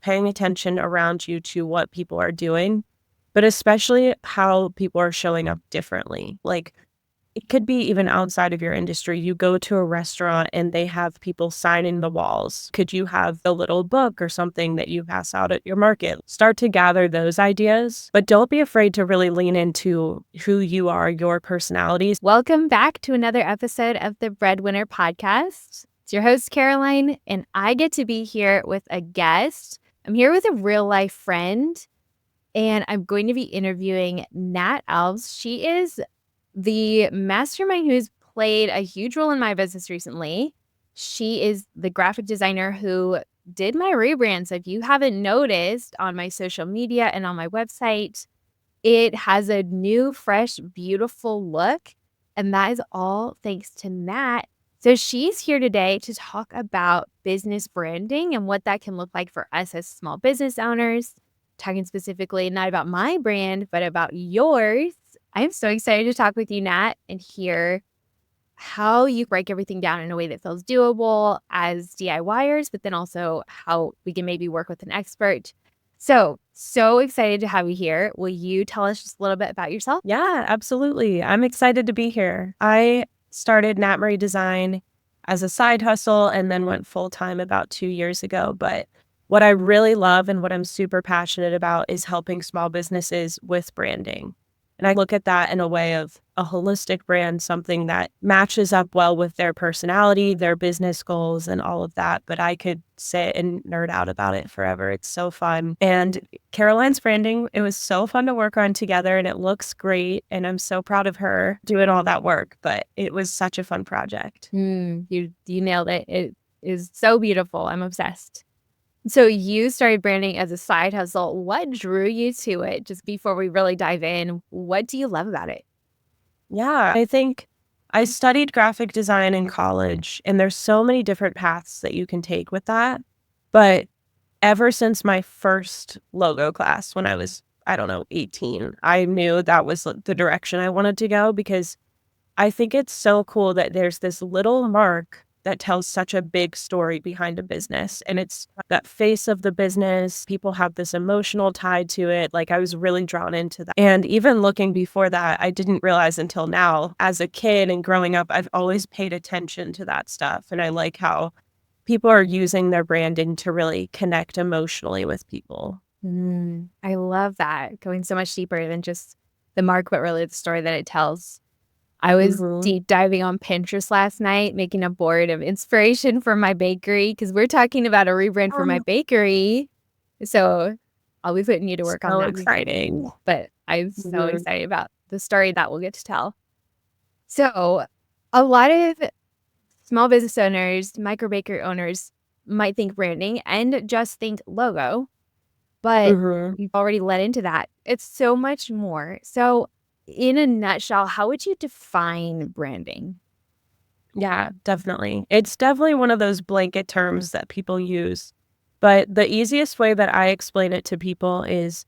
paying attention around you to what people are doing, but especially how people are showing up differently. Like, it could be even outside of your industry. You go to a restaurant and they have people signing the walls. Could you have a little book or something that you pass out at your market? Start to gather those ideas, but don't be afraid to really lean into who you are, your personalities. Welcome back to another episode of the Breadwinner Podcast. It's your host, Caroline, and I get to be here with a guest. I'm here with a real life friend, and I'm going to be interviewing Nat Alves. She is the mastermind who's played a huge role in my business recently. She is the graphic designer who did my rebrand. So if you haven't noticed on my social media and on my website, it has a new, fresh, beautiful look. And that is all thanks to Nat. So she's here today to talk about business branding and what that can look like for us as small business owners, talking specifically not about my brand, but about yours. I'm so excited to talk with you, Nat, and hear how you break everything down in a way that feels doable as DIYers, but then also how we can maybe work with an expert. So excited to have you here. Will you tell us just a little bit about yourself? Yeah, absolutely. I'm excited to be here. I started NatMarieDesign as a side hustle and then went full-time about 2 years ago. But what I really love and what I'm super passionate about is helping small businesses with branding. And I look at that in a way of a holistic brand, something that matches up well with their personality, their business goals, and all of that. But I could sit and nerd out about it forever. It's so fun. And Caroline's branding, it was so fun to work on together, and it looks great. And I'm so proud of her doing all that work. But it was such a fun project. You nailed it. It is so beautiful. I'm obsessed. So you started branding as a side hustle. What drew you to it? Just before we really dive in, what do you love about it? Yeah, I think I studied graphic design in college, and there's so many different paths that you can take with that. But ever since my first logo class when I was, 18, I knew that was the direction I wanted to go, because I think it's so cool that there's this little mark that tells such a big story behind a business. And it's that face of the business. People have this emotional tie to it. Like, I was really drawn into that. And even looking before that, I didn't realize until now, as a kid and growing up, I've always paid attention to that stuff. And I like how people are using their branding to really connect emotionally with people. I love that. Going so much deeper than just the mark, but really the story that it tells. I was deep diving on Pinterest last night, making a board of inspiration for my bakery, because we're talking about a rebrand for my bakery. So I'll be putting you to work on that. Exciting. But I'm so excited about the story that we'll get to tell. So a lot of small business owners, micro-bakery owners might think branding and just think logo, but you've already led into that. It's so much more. So in a nutshell, how would you define branding? Yeah, definitely. It's definitely one of those blanket terms that people use. But the easiest way that I explain it to people is,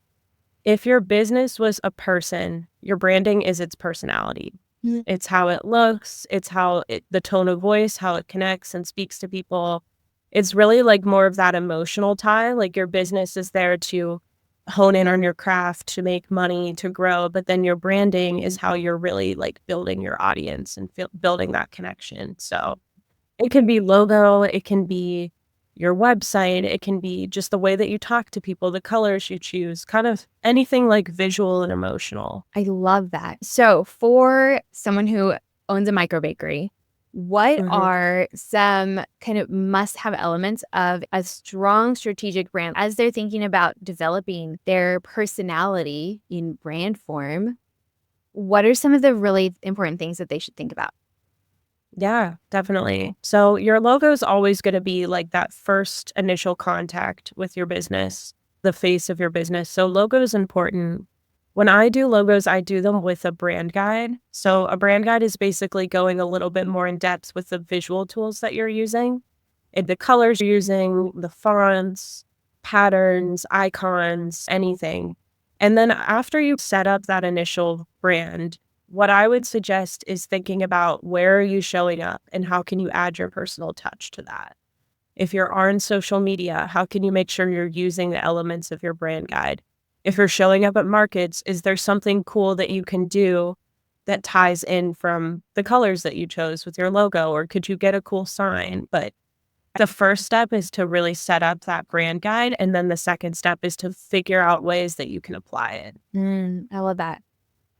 if your business was a person, your branding is its personality. It's how it looks. It's how the tone of voice, how it connects and speaks to people. It's really like more of that emotional tie. Like, your business is there to hone in on your craft, to make money, to grow. But then your branding is how you're really like building your audience and building that connection. So it can be logo, it can be your website, it can be just the way that you talk to people, the colors you choose, kind of anything like visual and emotional. I love that. So for someone who owns a micro-bakery, what are some kind of must-have elements of a strong strategic brand as they're thinking about developing their personality in brand form? What are some of the really important things that they should think about? Yeah, definitely. So your logo is always going to be like that first initial contact with your business, the face of your business. So logo is important. When I do logos, I do them with a brand guide. So a brand guide is basically going a little bit more in depth with the visual tools that you're using, and the colors you're using, the fonts, patterns, icons, anything. And then after you set up that initial brand, what I would suggest is thinking about, where are you showing up and how can you add your personal touch to that? If you're on social media, how can you make sure you're using the elements of your brand guide? If you're showing up at markets, is there something cool that you can do that ties in from the colors that you chose with your logo? Or could you get a cool sign? But the first step is to really set up that brand guide. And then the second step is to figure out ways that you can apply it. I love that.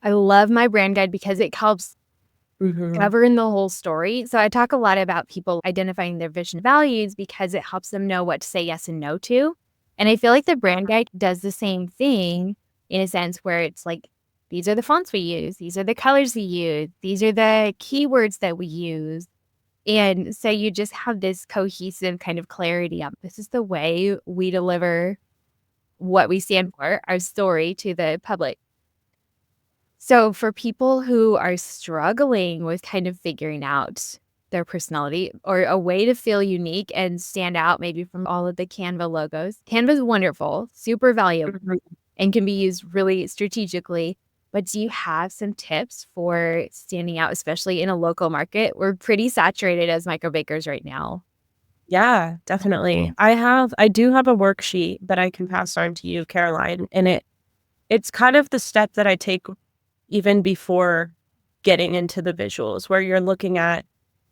I love my brand guide because it helps govern the whole story. So I talk a lot about people identifying their vision and values because it helps them know what to say yes and no to. And I feel like the brand guide does the same thing in a sense where it's like, these are the fonts we use. These are the colors we use. These are the keywords that we use. And so you just have this cohesive kind of clarity on this is the way we deliver what we stand for, our story to the public. So for people who are struggling with kind of figuring out their personality or a way to feel unique and stand out maybe from all of the Canva logos, Canva is wonderful, super valuable, and can be used really strategically. But do you have some tips for standing out, especially in a local market? We're pretty saturated as microbakers right now. Yeah, definitely. I do have a worksheet that I can pass on to you, Caroline, and it's kind of the step that I take even before getting into the visuals, where you're looking at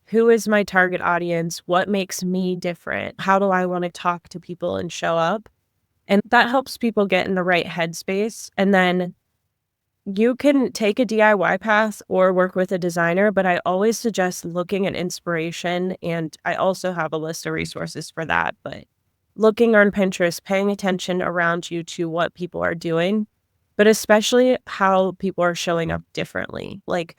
who is my target audience, what makes me different, how do I want to talk to people and show up? And that helps people get in the right headspace. And then you can take a DIY path or work with a designer, but I always suggest looking at inspiration. And I also have a list of resources for that. But looking on Pinterest, paying attention around you to what people are doing, but especially how people are showing up differently. Like,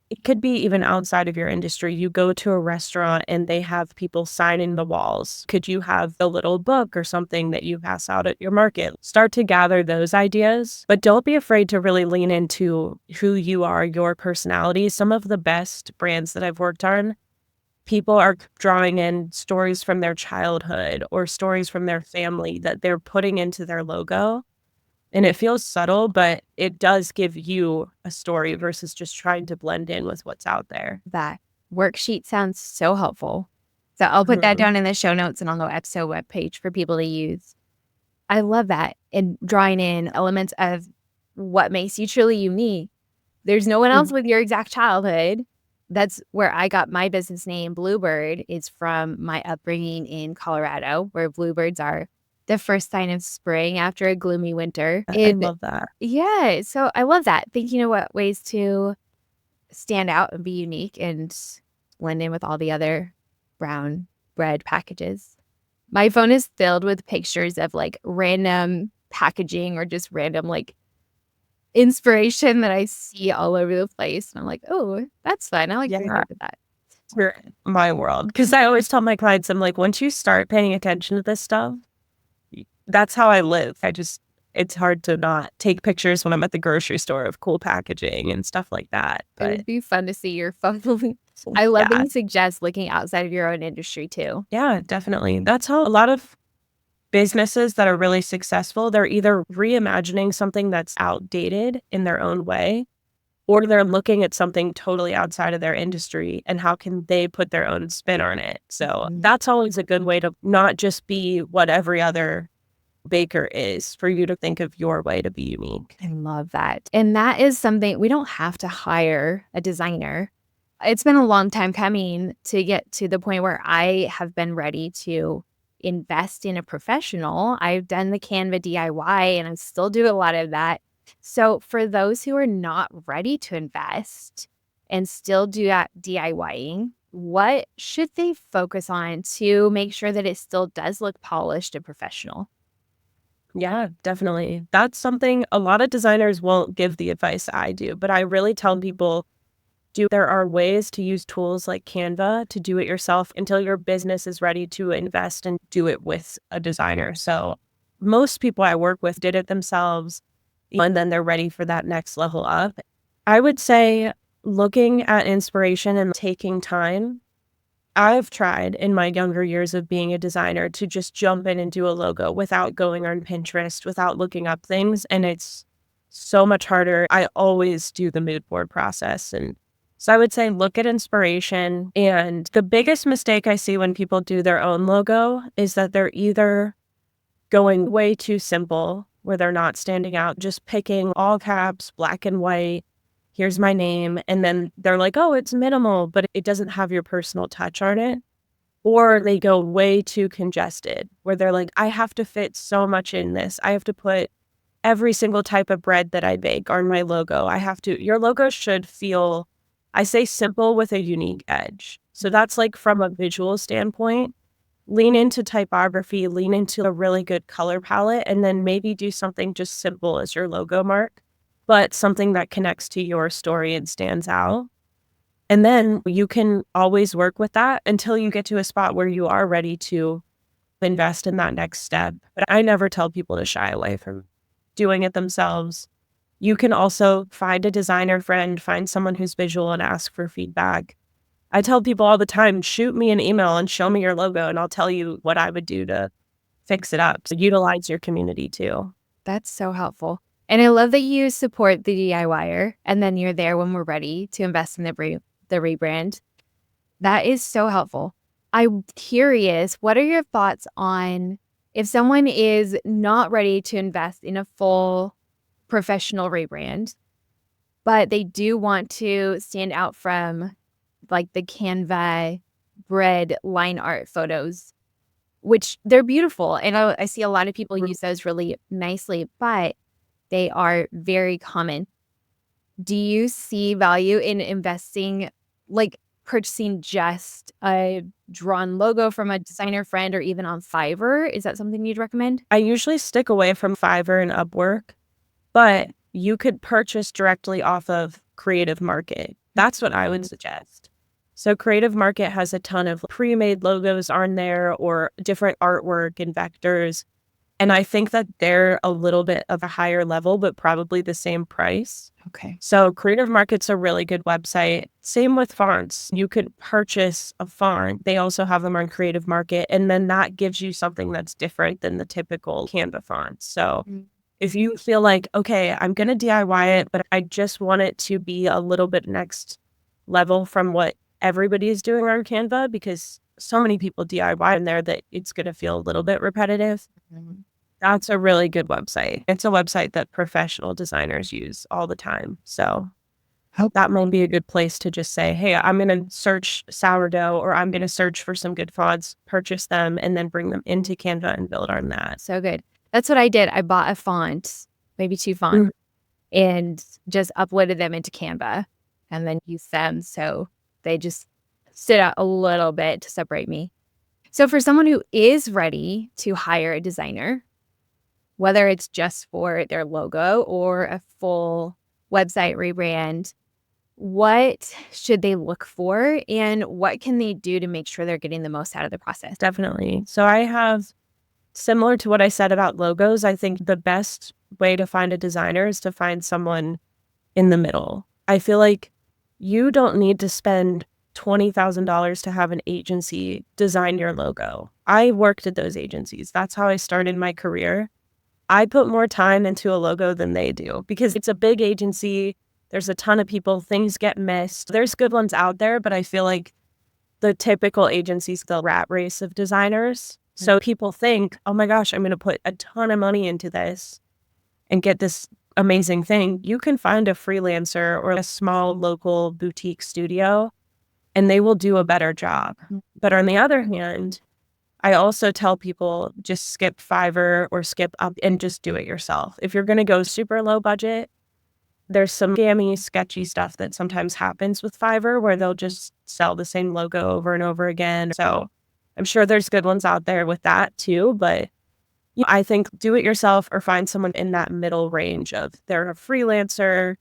it could be even outside of your industry. You go to a restaurant and they have people signing the walls. Could you have a little book or something that you pass out at your market? Start to gather those ideas, but don't be afraid to really lean into who you are, your personality. Some of the best brands that I've worked on, people are drawing in stories from their childhood or stories from their family that they're putting into their logo. And it feels subtle, but it does give you a story versus just trying to blend in with what's out there. That worksheet sounds so helpful. So I'll put that down in the show notes and on the episode webpage for people to use. I love that. And drawing in elements of what makes you truly unique. There's no one else with your exact childhood. That's where I got my business name, Bluebird, is from my upbringing in Colorado, where bluebirds are the first sign of spring after a gloomy winter. I love that. Yeah. So I love that. Thinking of what ways to stand out and be unique and blend in with all the other brown bread packages. My phone is filled with pictures of like random packaging or just random like inspiration that I see all over the place. And I'm like, oh, that's fun. I like to look at that. You're my world. Because I always tell my clients, I'm like, once you start paying attention to this stuff, that's how I live. It's hard to not take pictures when I'm at the grocery store of cool packaging and stuff like that. But it would be fun to see your phone. I love that you suggest looking outside of your own industry too. Yeah, definitely. That's how a lot of businesses that are really successful, they're either reimagining something that's outdated in their own way, or they're looking at something totally outside of their industry and how can they put their own spin on it. So that's always a good way to not just be what every other baker is, for you to think of your way to be unique. I love that. And that is something we don't have to hire a designer. It's been a long time coming to get to the point where I have been ready to invest in a professional. I've done the Canva DIY and I still do a lot of that. So for those who are not ready to invest and still do that DIYing, what should they focus on to make sure that it still does look polished and professional? Yeah, definitely. That's something a lot of designers won't give the advice I do, but I really tell people, there are ways to use tools like Canva to do it yourself until your business is ready to invest and do it with a designer. So most people I work with did it themselves, and then they're ready for that next level up. I would say looking at inspiration and taking time. I've tried in my younger years of being a designer to just jump in and do a logo without going on Pinterest, without looking up things. And it's so much harder. I always do the mood board process and So I would say look at inspiration. And the biggest mistake I see when people do their own logo is that they're either going way too simple, where they're not standing out, just picking all caps, black and white. Here's my name. And then they're like, oh, it's minimal, but it doesn't have your personal touch on it. Or they go way too congested, where they're like, I have to fit so much in this. I have to put every single type of bread that I bake on my logo. Your logo should feel, I say simple with a unique edge. So that's like from a visual standpoint. Lean into typography, lean into a really good color palette, and then maybe do something just simple as your logo mark, but something that connects to your story and stands out. And then you can always work with that until you get to a spot where you are ready to invest in that next step. But I never tell people to shy away from doing it themselves. You can also find a designer friend, find someone who's visual and ask for feedback. I tell people all the time, shoot me an email and show me your logo and I'll tell you what I would do to fix it up. So utilize your community too. That's so helpful. And I love that you support the DIYer and then you're there when we're ready to invest in the rebrand. That is so helpful. I'm curious, what are your thoughts on if someone is not ready to invest in a full professional rebrand, but they do want to stand out from like the Canva bread line art photos, which they're beautiful. And I see a lot of people use those really nicely, but they are very common. Do you see value in investing, like purchasing just a drawn logo from a designer friend or even on Fiverr? Is that something you'd recommend? I usually stick away from Fiverr and Upwork, but you could purchase directly off of Creative Market. That's what I would suggest. So Creative Market has a ton of pre-made logos on there or different artwork and vectors. And I think that they're a little bit of a higher level, but probably the same price. Okay. So Creative Market's a really good website. Same with fonts. You could purchase a font. They also have them on Creative Market. And then that gives you something that's different than the typical Canva font. So if you feel like, okay, I'm going to DIY it, but I just want it to be a little bit next level from what everybody is doing on Canva, because so many people DIY in there that it's going to feel a little bit repetitive. That's a really good website. It's a website that professional designers use all the time. So that might be a good place to just say, hey, I'm going to search sourdough or I'm going to search for some good fonts, purchase them, and then bring them into Canva and build on that. So good. That's what I did. I bought a font, maybe 2 fonts, and just uploaded them into Canva and then used them. So they just stood out a little bit to separate me. So for someone who is ready to hire a designer, whether it's just for their logo or a full website rebrand, what should they look for and what can they do to make sure they're getting the most out of the process? Definitely. So I have, similar to what I said about logos, I think the best way to find a designer is to find someone in the middle. I feel like you don't need to spend $20,000 to have an agency design your logo. I worked at those agencies. That's how I started my career. I put more time into a logo than they do because it's a big agency. There's a ton of people. Things get missed. There's good ones out there, but I feel like the typical agency's the rat race of designers. So people think, oh my gosh, I'm going to put a ton of money into this and get this amazing thing. You can find a freelancer or a small local boutique studio and they will do a better job. But on the other hand, I also tell people just skip Fiverr or skip up and just do it yourself. If you're going to go super low budget, there's some scammy, sketchy stuff that sometimes happens with Fiverr where they'll just sell the same logo over and over again. So I'm sure there's good ones out there with that too. But I think do it yourself or find someone in that middle range of they're a freelancer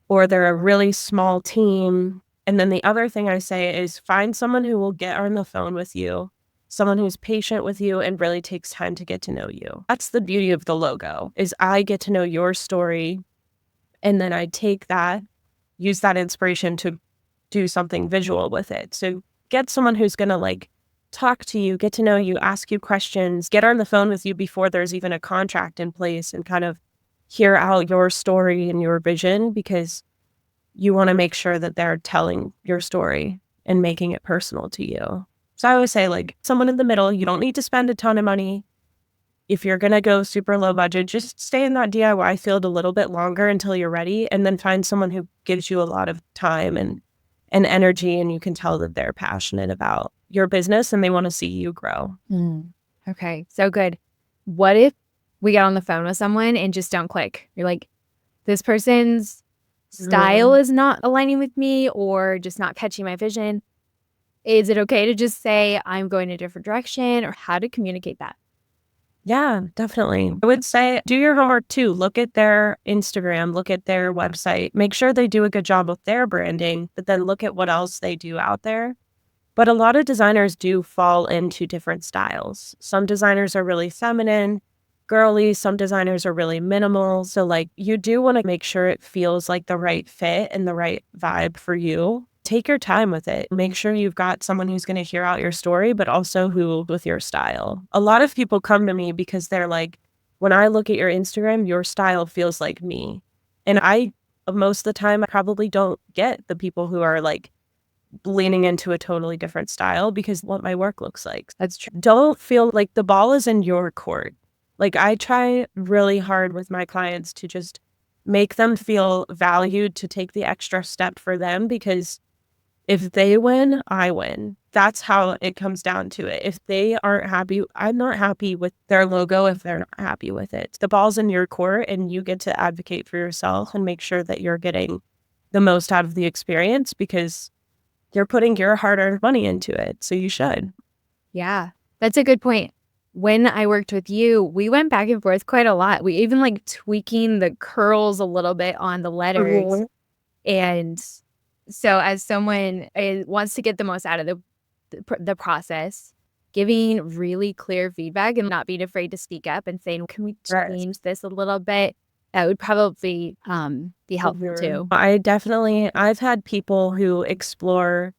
or they're a really small team. And then the other thing I say is find someone who will get on the phone with you, someone who's patient with you and really takes time to get to know you. That's the beauty of the logo is I get to know your story and then I take that, use that inspiration to do something visual with it. So get someone who's going to like talk to you, get to know you, ask you questions, get on the phone with you before there's even a contract in place and kind of hear out your story and your vision because you want to make sure that they're telling your story and making it personal to you. So I always say, like, someone in the middle, you don't need to spend a ton of money. If you're going to go super low budget, just stay in that DIY field a little bit longer until you're ready, and then find someone who gives you a lot of time and energy, and you can tell that they're passionate about your business and they want to see you grow. Okay, so good. What if we get on the phone with someone and just don't click? You're like, this person's style is not aligning with me or just not catching my vision. Is it okay to just say I'm going a different direction, or how to communicate that? Yeah, definitely. I would say do your homework too. Look at their Instagram, look at their website, make sure they do a good job with their branding, but then look at what else they do out there. But a lot of designers do fall into different styles. Some designers are really feminine, girly. Some designers are really minimal. So like you do want to make sure it feels like the right fit and the right vibe for you. Take your time with it. Make sure you've got someone who's going to hear out your story, but also who with your style. A lot of people come to me because they're like, when I look at your Instagram, your style feels like me. And most of the time, I probably don't get the people who are like leaning into a totally different style because what my work looks like. That's true. Don't feel like the ball is in your court. Like I try really hard with my clients to just make them feel valued, to take the extra step for them, because if they win, I win. That's how it comes down to it. If they aren't happy, I'm not happy with their logo if they're not happy with it. The ball's in your court and you get to advocate for yourself and make sure that you're getting the most out of the experience because you're putting your hard-earned money into it. So you should. Yeah, that's a good point. When I worked with you, we went back and forth quite a lot. We even like tweaking the curls a little bit on the letters. And so as someone wants to get the most out of the process, giving really clear feedback and not being afraid to speak up and saying, can we change this a little bit? That would probably be helpful too. I've had people who explore,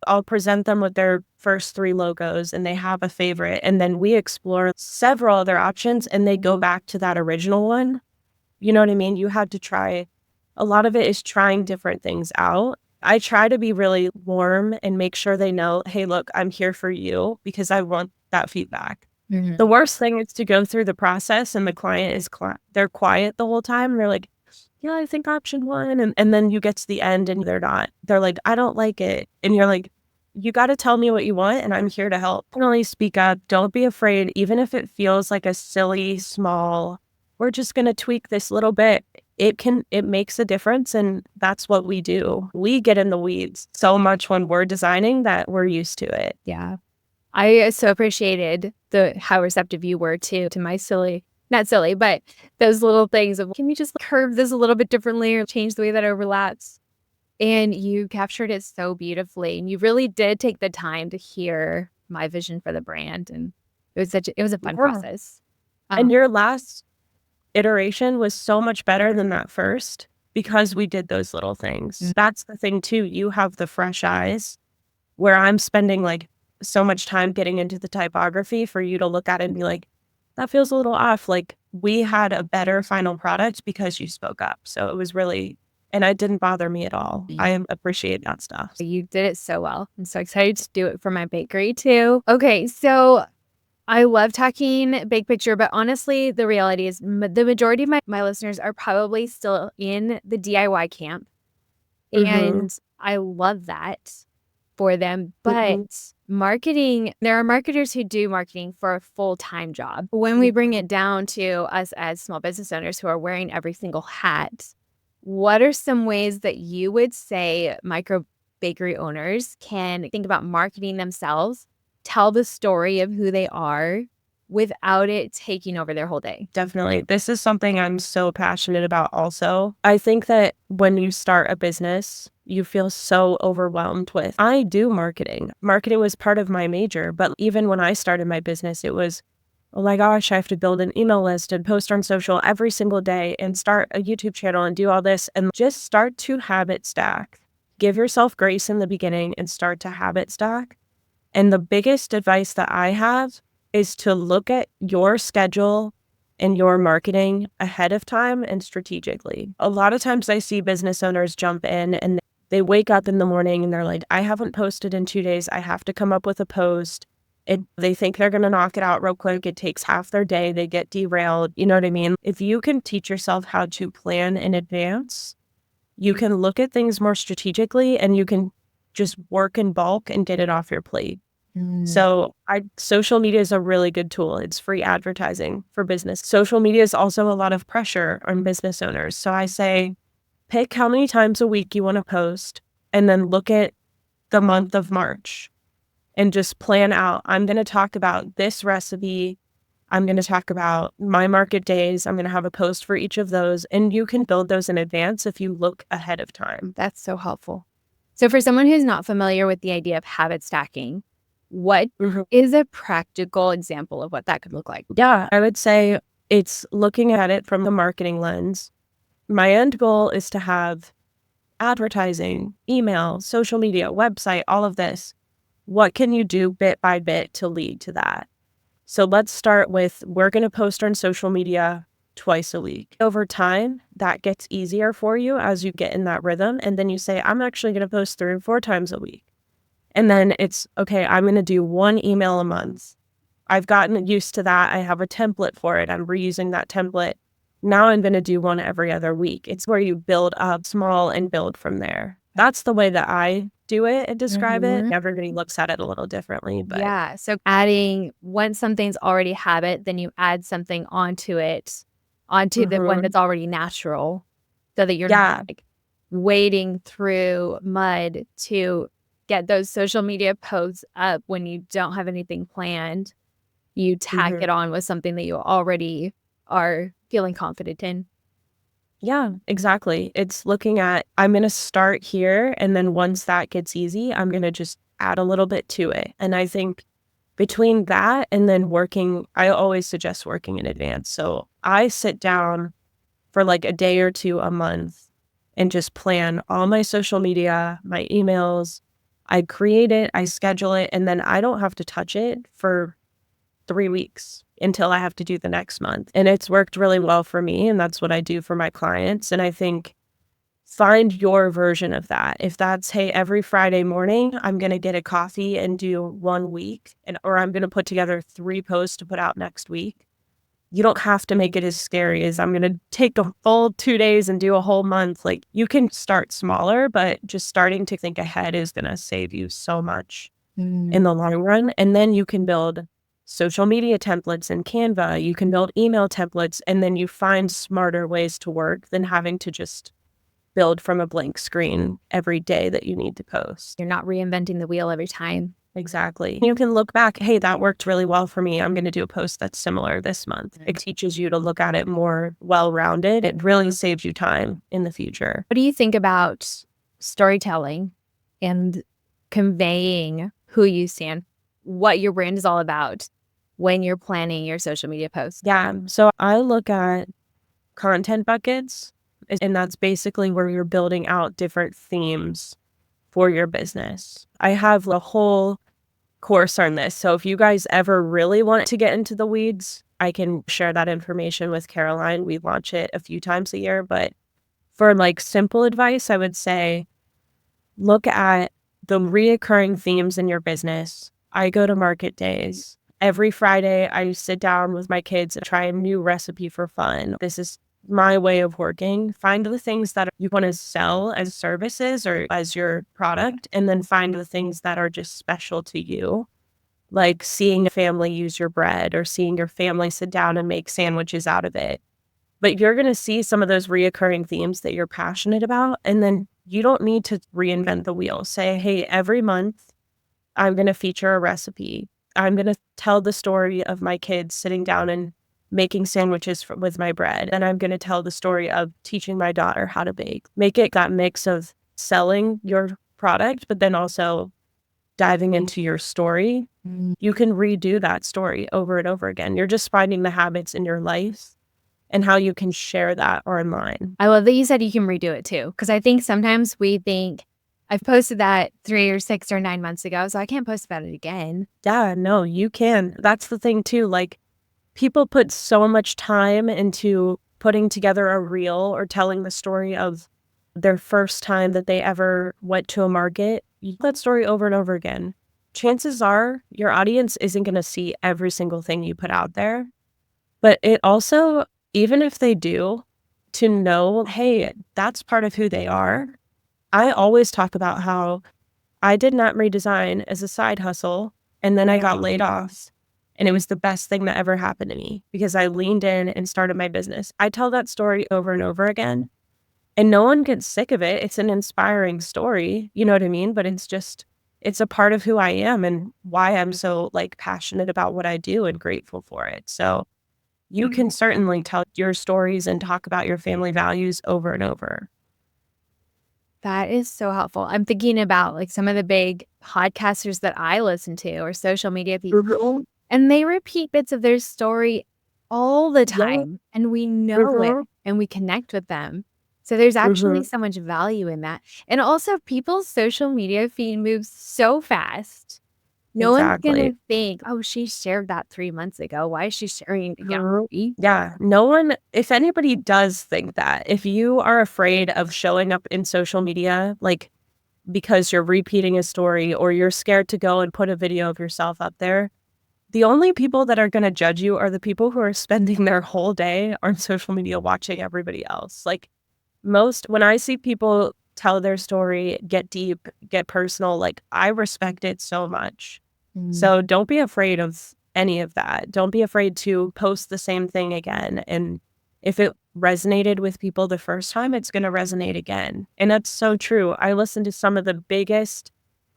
I'll present them with their first 3 logos and they have a favorite. And then we explore several other options and they go back to that original one. You know what I mean? You had to try. A lot of it is trying different things out. I try to be really warm and make sure they know, hey, look, I'm here for you because I want that feedback. The worst thing is to go through the process and the client is they're quiet the whole time. And they're like, yeah, I think option 1. And then you get to the end and they're not. They're like, I don't like it. And you're like, you got to tell me what you want and I'm here to help. Definitely speak up. Don't be afraid. Even if it feels like a silly, small, we're just going to tweak this little bit. It makes a difference. And that's what we do. We get in the weeds so much when we're designing that we're used to it. Yeah. I so appreciated how receptive you were to my not silly, but those little things of, can we just curve this a little bit differently or change the way that it overlaps? And you captured it so beautifully. And you really did take the time to hear my vision for the brand. And it was a fun process. And your last iteration was so much better than that first because we did those little things. That's the thing too. You have the fresh eyes where I'm spending like so much time getting into the typography for you to look at it and be like, that feels a little off. Like we had a better final product because you spoke up. So it was really, and it didn't bother me at all. I appreciate that stuff. You did it so well. I'm so excited to do it for my bakery too. Okay, so I love talking big picture, but honestly, the reality is the majority of my listeners are probably still in the DIY camp. And I love that for them. But marketing, there are marketers who do marketing for a full-time job. When we bring it down to us as small business owners who are wearing every single hat, what are some ways that you would say micro bakery owners can think about marketing themselves, tell the story of who they are without it taking over their whole day? Definitely. This is something I'm so passionate about also. I think that when you start a business, you feel so overwhelmed with, I do marketing. Marketing was part of my major, but even when I started my business, it was, oh my gosh, I have to build an email list and post on social every single day and start a YouTube channel and do all this and just start to habit stack. Give yourself grace in the beginning and start to habit stack. And the biggest advice that I have is to look at your schedule in your marketing ahead of time and strategically. A lot of times I see business owners jump in and they wake up in the morning and they're like, I haven't posted in 2 days. I have to come up with a post. They think they're going to knock it out real quick. It takes half their day. They get derailed. You know what I mean? If you can teach yourself how to plan in advance, you can look at things more strategically and you can just work in bulk and get it off your plate. So social media is a really good tool. It's free advertising for business. Social media is also a lot of pressure on business owners. So I say, pick how many times a week you want to post and then look at the month of March and just plan out. I'm going to talk about this recipe. I'm going to talk about my market days. I'm going to have a post for each of those. And you can build those in advance if you look ahead of time. That's so helpful. So for someone who's not familiar with the idea of habit stacking, what is a practical example of what that could look like? Yeah, I would say it's looking at it from the marketing lens. My end goal is to have advertising, email, social media, website, all of this. What can you do bit by bit to lead to that? So let's start with, we're going to post on social media twice a week. Over time, that gets easier for you as you get in that rhythm. And then you say, I'm actually going to post 3 or 4 times a week. And then it's, okay, I'm going to do 1 email a month. I've gotten used to that. I have a template for it. I'm reusing that template. Now I'm going to do 1 every other week. It's where you build up small and build from there. That's the way that I do it and describe it. Everybody looks at it a little differently. But yeah. So adding, once something's already habit, then you add something onto it, onto the one that's already natural, so that you're not like wading through mud to get those social media posts up when you don't have anything planned. You tack it on with something that you already are feeling confident in. Yeah, exactly. It's looking at, I'm going to start here. And then once that gets easy, I'm going to just add a little bit to it. And I think between that and then working, I always suggest working in advance. So I sit down for like a day or 2 a month and just plan all my social media, my emails. I create it, I schedule it, and then I don't have to touch it for 3 weeks until I have to do the next month. And it's worked really well for me, and that's what I do for my clients. And I think find your version of that. If that's, hey, every Friday morning, I'm going to get a coffee and do 1 week, or I'm going to put together 3 posts to put out next week. You don't have to make it as scary as I'm going to take a full 2 days and do a whole month. Like, you can start smaller, but just starting to think ahead is going to save you so much in the long run. And then you can build social media templates in Canva. You can build email templates, and then you find smarter ways to work than having to just build from a blank screen every day that you need to post. You're not reinventing the wheel every time. Exactly. You can look back, hey, that worked really well for me. I'm going to do a post that's similar this month. It teaches you to look at it more well-rounded. It really saves you time in the future. What do you think about storytelling and conveying who you stand, what your brand is all about when you're planning your social media posts? Yeah. So I look at content buckets, and that's basically where you're building out different themes for your business. I have a whole course on this. So if you guys ever really want to get into the weeds, I can share that information with Caroline. We launch it a few times a year. But for like simple advice, I would say look at the reoccurring themes in your business. I go to market days. Every Friday, I sit down with my kids and try a new recipe for fun. This is my way of working. Find the things that you want to sell as services or as your product, and then find the things that are just special to you, like seeing a family use your bread or seeing your family sit down and make sandwiches out of it. But you're going to see some of those reoccurring themes that you're passionate about, and then you don't need to reinvent the wheel. Say, hey, every month I'm going to feature a recipe. I'm going to tell the story of my kids sitting down and making sandwiches with my bread. And I'm going to tell the story of teaching my daughter how to bake. Make it that mix of selling your product, but then also diving into your story. You can redo that story over and over again. You're just finding the habits in your life and how you can share that online. I love that you said you can redo it too, because I think sometimes we think, I've posted that 3 or 6 or 9 months ago, so I can't post about it again. Yeah, no, you can. That's the thing too. Like, people put so much time into putting together a reel or telling the story of their first time that they ever went to a market. You tell that story over and over again. Chances are your audience isn't going to see every single thing you put out there. But it also, even if they do, to know, hey, that's part of who they are. I always talk about how I did Nat redesign as a side hustle, and then I got laid off. And it was the best thing that ever happened to me because I leaned in and started my business. I tell that story over and over again, and no one gets sick of it. It's an inspiring story, you know what I mean? But it's a part of who I am and why I'm so like passionate about what I do and grateful for it. So you can certainly tell your stories and talk about your family values over and over. That is so helpful. I'm thinking about like some of the big podcasters that I listen to or social media people, and they repeat bits of their story all the Yeah. time, and we know it and we connect with them. So there's actually Mhm. so much value in that. And also, people's social media feed moves so fast. No one's Exactly. gonna think, "Oh, she shared that 3 months ago. Why is she sharing it again?" Yeah, no one, if anybody does think that, if you are afraid of showing up in social media, like because you're repeating a story or you're scared to go and put a video of yourself up there, the only people that are going to judge you are the people who are spending their whole day on social media watching everybody else. Like when I see people tell their story, get deep, get personal, like I respect it so much. Mm. So don't be afraid of any of that. Don't be afraid to post the same thing again. And if it resonated with people the first time, it's going to resonate again. And that's so true. I listen to some of the biggest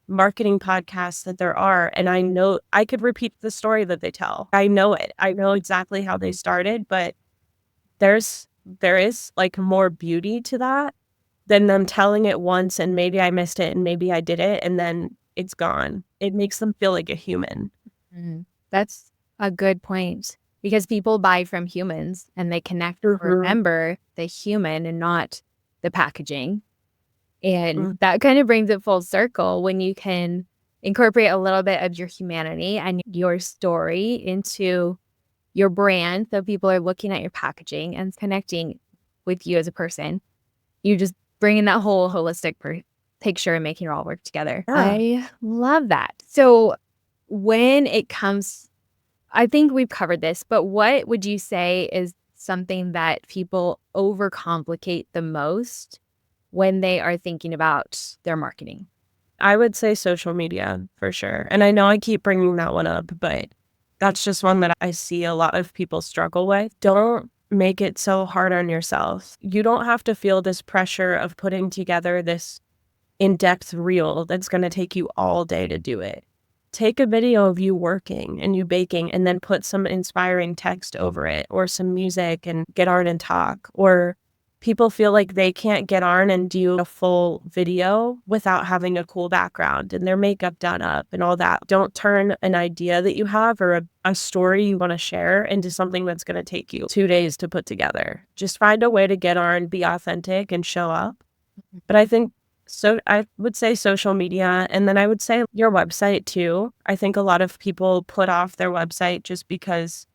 marketing podcasts that there are, and I know I could repeat the story that they tell. I know it. I know exactly how they started, but there is like more beauty to that than them telling it once and maybe I missed it and maybe I did it and then it's gone. It makes them feel like a human. Mm. That's a good point because people buy from humans and they connect or Mhm. remember the human and not the packaging. And Mm. that kind of brings it full circle when you can incorporate a little bit of your humanity and your story into your brand. So people are looking at your packaging and connecting with you as a person. You just bring in that whole holistic picture and making it all work together. Yeah. I love that. So when it comes, I think we've covered this, but what would you say is something that people overcomplicate the most when they are thinking about their marketing? I would say social media for sure. And I know I keep bringing that one up, but that's just one that I see a lot of people struggle with. Don't make it so hard on yourself. You don't have to feel this pressure of putting together this in-depth reel that's going to take you all day to do it. Take a video of you working and you baking and then put some inspiring text over it or some music and get on and talk. Or people feel like they can't get on and do a full video without having a cool background and their makeup done up and all that. Don't turn an idea that you have or a story you want to share into something that's going to take you 2 days to put together. Just find a way to get on, be authentic, and show up. But I would say social media, and then I would say your website too. I think a lot of people put off their website just because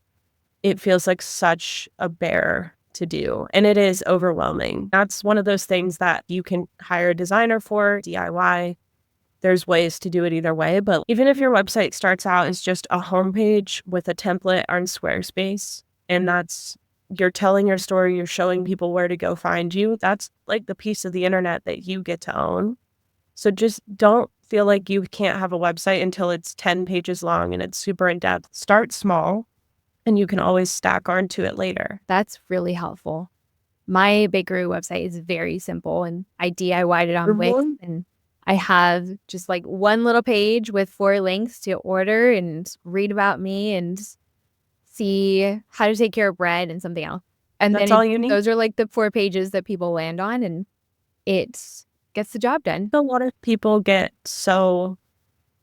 it feels like such a bear to do, and it is overwhelming. That's one of those things that you can hire a designer for, DIY. There's ways to do it either way, but even if your website starts out as just a homepage with a template on Squarespace, and you're telling your story, you're showing people where to go find you, that's like the piece of the internet that you get to own. So just don't feel like you can't have a website until it's 10 pages long and it's super in depth. Start small and you can always stack onto it later. That's really helpful. My bakery website is very simple and I DIY'd it on Wix Mhm. and I have just like one little page with 4 links to order and read about me and see how to take care of bread and something else. And then That's all you need. those are like the 4 pages that people land on and it gets the job done. A lot of people they get so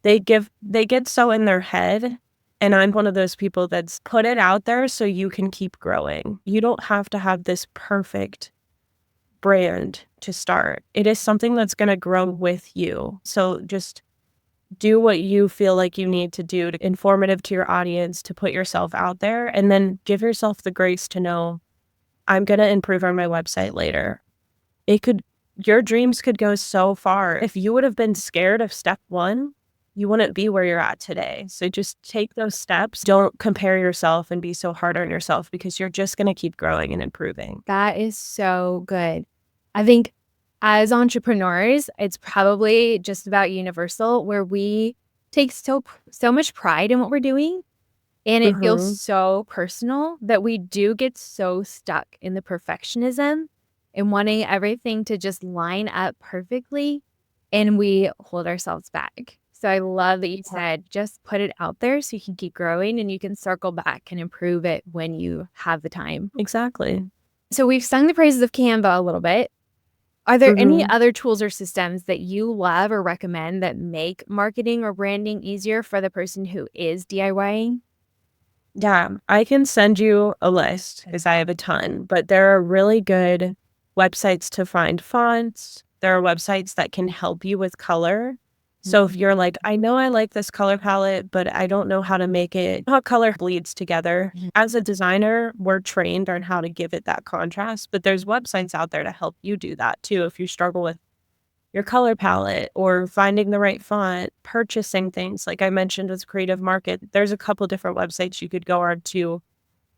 in their head. And I'm one of those people that's put it out there so you can keep growing. You don't have to have this perfect brand to start. It is something that's going to grow with you. So just do what you feel like you need to do to informative to your audience, to put yourself out there, and then give yourself the grace to know, I'm going to improve on my website later. Your dreams could go so far. If you would have been scared of step one, you wouldn't be where you're at today. So just take those steps. Don't compare yourself and be so hard on yourself, because you're just going to keep growing and improving. That is so good. I think as entrepreneurs, it's probably just about universal, where we take so much pride in what we're doing. And it feels so personal that we do get so stuck in the perfectionism and wanting everything to just line up perfectly, and we hold ourselves back. So I love that you said just put it out there so you can keep growing and you can circle back and improve it when you have the time. Exactly. So we've sung the praises of Canva a little bit. Are there any other tools or systems that you love or recommend that make marketing or branding easier for the person who is DIYing? Yeah, I can send you a list because I have a ton, but there are really good websites to find fonts. There are websites that can help you with color. So if you're like, I know I like this color palette, but I don't know how to make it, how color bleeds together. As a designer, we're trained on how to give it that contrast, but there's websites out there to help you do that too. If you struggle with your color palette or finding the right font, purchasing things like I mentioned with Creative Market, there's a couple different websites you could go on to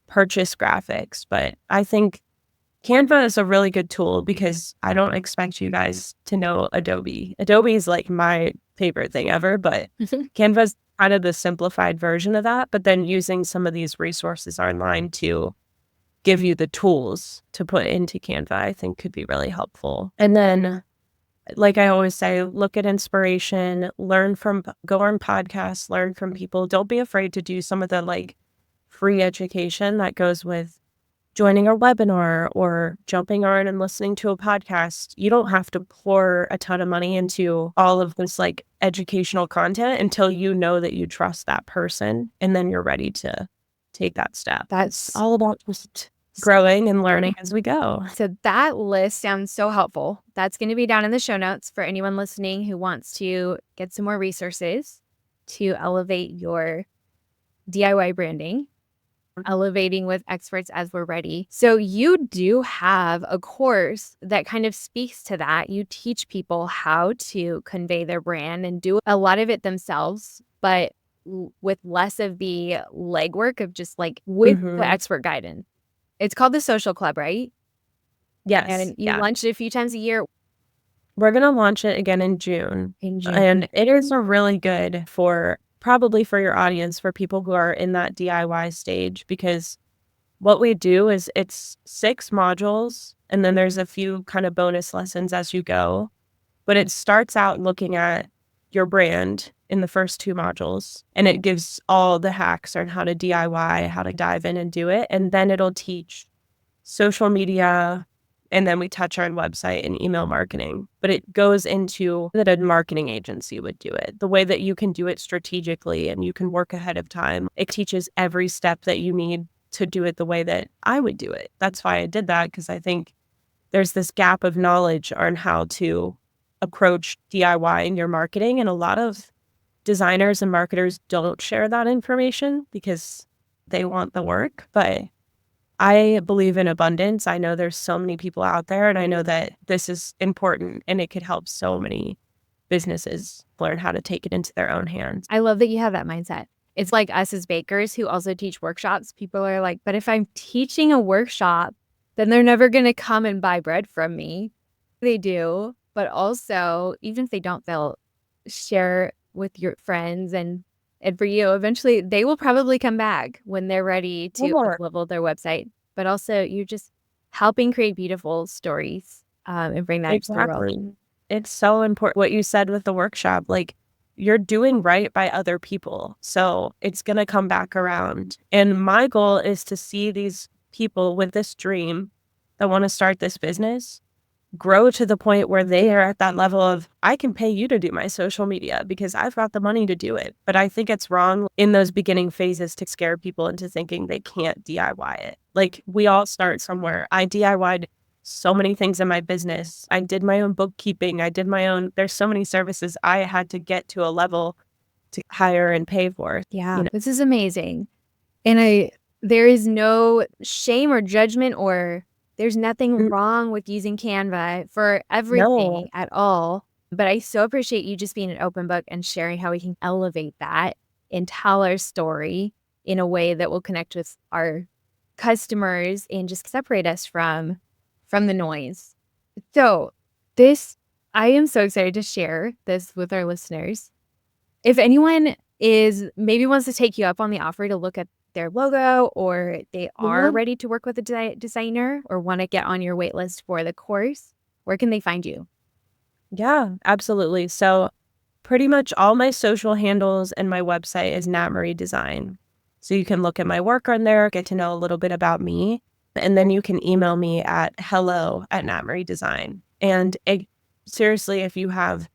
purchase graphics. But I think Canva is a really good tool because I don't expect you guys to know Adobe. Adobe is like my favorite thing ever, but Canva is kind of the simplified version of that. But then using some of these resources online to give you the tools to put into Canva, I think could be really helpful. And then, like I always say, look at inspiration, go on podcasts, learn from people. Don't be afraid to do some of the like free education that goes with joining a webinar or jumping on and listening to a podcast. You don't have to pour a ton of money into all of this like educational content until you know that you trust that person, and then you're ready to take that step. That's all about just growing and learning as we go. So that list sounds so helpful. That's going to be down in the show notes for anyone listening who wants to get some more resources to elevate your DIY branding, elevating with experts as we're ready. So you do have a course that kind of speaks to that. You teach people how to convey their brand and do a lot of it themselves, but with less of the legwork of just like with the expert guidance. It's called the Social Club, right? Yes. And you launch it a few times a year. We're going to launch it again in June. And it is a really good probably for your audience, for people who are in that DIY stage, because what we do is it's 6 modules and then there's a few kind of bonus lessons as you go. But it starts out looking at your brand in the first 2 modules, and it gives all the hacks on how to DIY, how to dive in and do it. And then it'll teach social media, and then we touch on website and email marketing. But it goes into that a marketing agency would do it, the way that you can do it strategically and you can work ahead of time. It teaches every step that you need to do it the way that I would do it. That's why I did that, because I think there's this gap of knowledge on how to approach DIY in your marketing. And a lot of designers and marketers don't share that information because they want the work. But I believe in abundance. I know there's so many people out there, and I know that this is important and it could help so many businesses learn how to take it into their own hands. I love that you have that mindset. It's like us as bakers who also teach workshops. People are like, but if I'm teaching a workshop, then they're never going to come and buy bread from me. They do, but also, even if they don't, they'll share with your friends, and for you, eventually they will probably come back when they're ready to level their website. But also, you're just helping create beautiful stories and bring that to the world. It's so important what you said with the workshop. Like, you're doing right by other people, so it's going to come back around. And my goal is to see these people with this dream that want to start this business grow to the point where they are at that level of, I can pay you to do my social media because I've got the money to do it. But I think it's wrong in those beginning phases to scare people into thinking they can't DIY it. Like, we all start somewhere. I DIY'd so many things in my business. I did my own bookkeeping. I did my own, there's so many services I had to get to a level to hire and pay for. Yeah, this is amazing. And there is no shame or judgment, or there's nothing wrong with using Canva for everything No. at all. But I so appreciate you just being an open book and sharing how we can elevate that and tell our story in a way that will connect with our customers and just separate us from the noise. So I am so excited to share this with our listeners. If anyone maybe wants to take you up on the offer to look at their logo, or they are ready to work with a designer or want to get on your wait list for the course, where can they find you? Yeah, absolutely. So pretty much all my social handles and my website is NatMarieDesign. So you can look at my work on there, get to know a little bit about me, and then you can email me at hello@NatMarieDesign. And seriously, if you have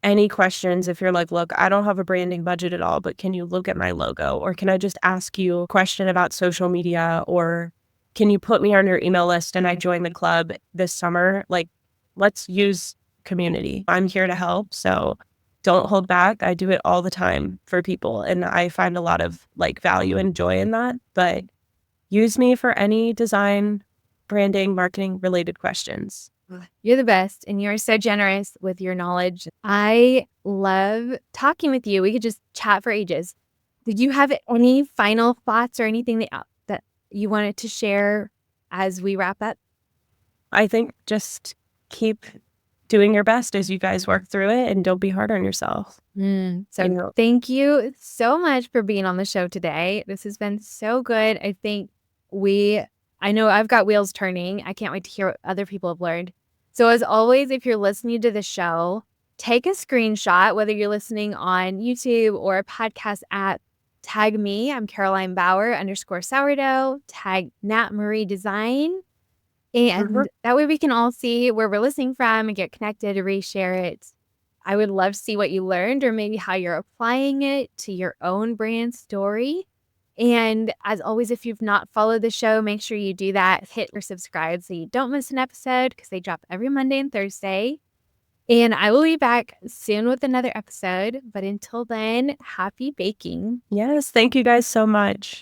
any questions, if you're like, look, I don't have a branding budget at all, but can you look at my logo? Or can I just ask you a question about social media? Or can you put me on your email list and I join the club this summer? Like, let's use community. I'm here to help. So don't hold back. I do it all the time for people. And I find a lot of like value and joy in that. But use me for any design, branding, marketing related questions. You're the best, and you're so generous with your knowledge. I love talking with you. We could just chat for ages. Did you have any final thoughts or anything that you wanted to share as we wrap up? I think just keep doing your best as you guys work through it and don't be hard on yourself. So thank you so much for being on the show today. This has been so good. I know I've got wheels turning. I can't wait to hear what other people have learned. So as always, if you're listening to the show, take a screenshot, whether you're listening on YouTube or a podcast app, tag me. I'm Caroline Bauer _sourdough, tag NatMarieDesign. And that way we can all see where we're listening from and get connected and reshare it. I would love to see what you learned, or maybe how you're applying it to your own brand story. And as always, if you've not followed the show, make sure you do that. Hit or subscribe so you don't miss an episode, because they drop every Monday and Thursday. And I will be back soon with another episode. But until then, happy baking. Yes. Thank you guys so much.